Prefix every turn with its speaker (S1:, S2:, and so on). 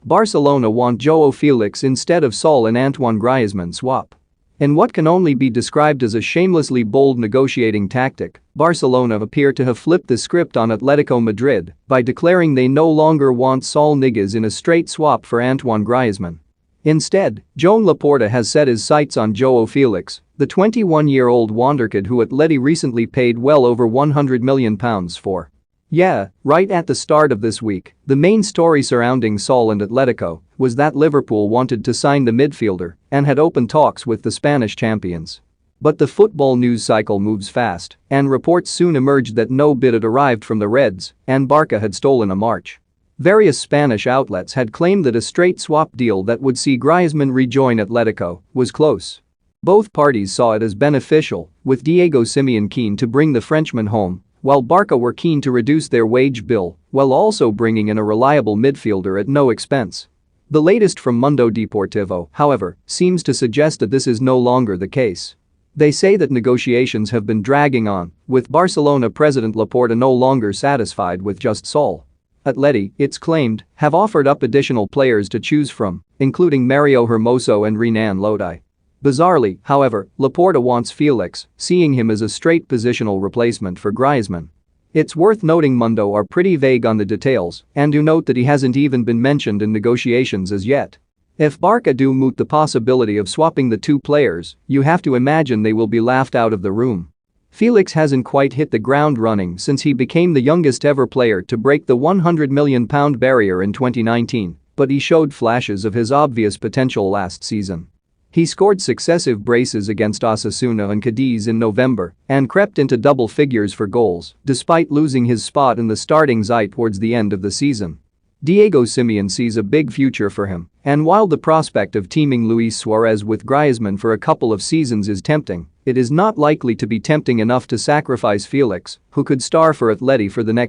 S1: Barcelona want Joao Felix instead of Saul and Antoine Griezmann swap. In what can only be described as a shamelessly bold negotiating tactic, Barcelona appear to have flipped the script on Atletico Madrid by declaring they no longer want Saul Niguez in a straight swap for Antoine Griezmann. Instead, Joan Laporta has set his sights on Joao Felix, the 21-year-old wonderkid who Atleti recently paid well over £100 million for. Yeah, right at the start of this week, the main story surrounding Saul and Atletico was that Liverpool wanted to sign the midfielder and had opened talks with the Spanish champions. But the football news cycle moves fast, and reports soon emerged that no bid had arrived from the Reds and Barca had stolen a march. Various Spanish outlets had claimed that a straight swap deal that would see Griezmann rejoin Atletico was close. Both parties saw it as beneficial, with Diego Simeone keen to bring the Frenchman home, while Barca were keen to reduce their wage bill while also bringing in a reliable midfielder at no expense. The latest from Mundo Deportivo, however, seems to suggest that this is no longer the case. They say that negotiations have been dragging on, with Barcelona president Laporta no longer satisfied with just Saul. Atleti, it's claimed, have offered up additional players to choose from, including Mario Hermoso and Renan Lodi. Bizarrely, however, Laporta wants Felix, seeing him as a straight positional replacement for Griezmann. It's worth noting Mundo are pretty vague on the details and do note that he hasn't even been mentioned in negotiations as yet. If Barca do moot the possibility of swapping the two players, you have to imagine they will be laughed out of the room. Felix hasn't quite hit the ground running since he became the youngest ever player to break the £100 million barrier in 2019, but he showed flashes of his obvious potential last season. He scored successive braces against Osasuna and Cadiz in November and crept into double figures for goals despite losing his spot in the starting side towards the end of the season. Diego Simeone sees a big future for him, and while the prospect of teaming Luis Suarez with Griezmann for a couple of seasons is tempting, it is not likely to be tempting enough to sacrifice Felix, who could star for Atleti for the next